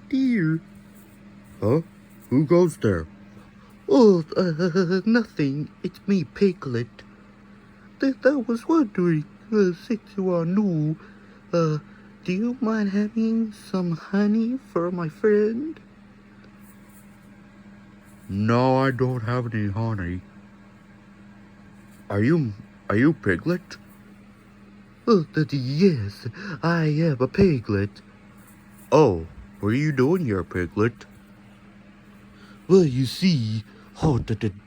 dear. Huh? Who goes there? Nothing. It's me, Piglet. I was wondering, since you are new, do you mind having some honey for my friend? No, I don't have any honey. Are you Piglet? Yes, I am a piglet. Oh, what are you doing here, Piglet? Well, you see,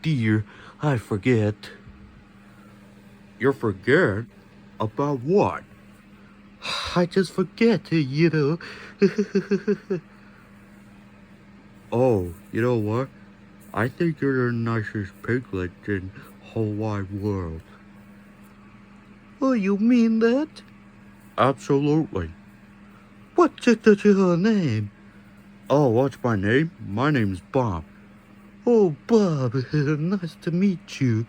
dear, I forget. You forget? About what? I just forget, you know. Oh, you know what? I think you're the nicest piglet in whole wide world. Oh, you mean that? Absolutely. What's your name? Oh, what's my name? My name's Bob. Oh, Bob, nice to meet you.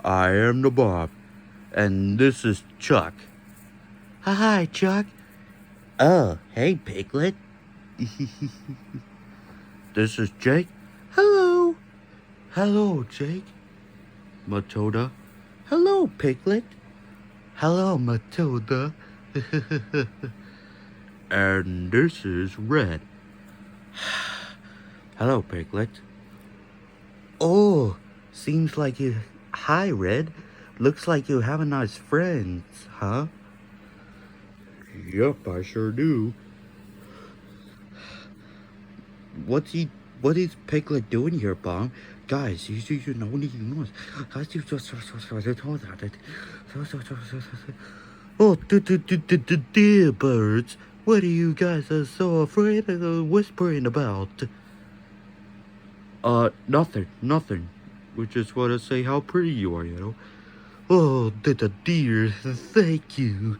I am the Bob, and this is Chuck. Hi, Chuck. Oh, hey, Piglet. This is Jake. Hello. Hello, Jake. Matilda. Hello, Piglet. Hello, Matilda. And this is Red. Hello, Piglet. Oh, seems like you... Hi, Red. Looks like you have a nice friends, huh? Yep, I sure do. What is Piglet doing here, Bob? Guys, you know what he knows. Oh, dear birds, what are you guys so afraid of whispering about? Nothing. We just want to say how pretty you are, you know. Oh, dear, thank you.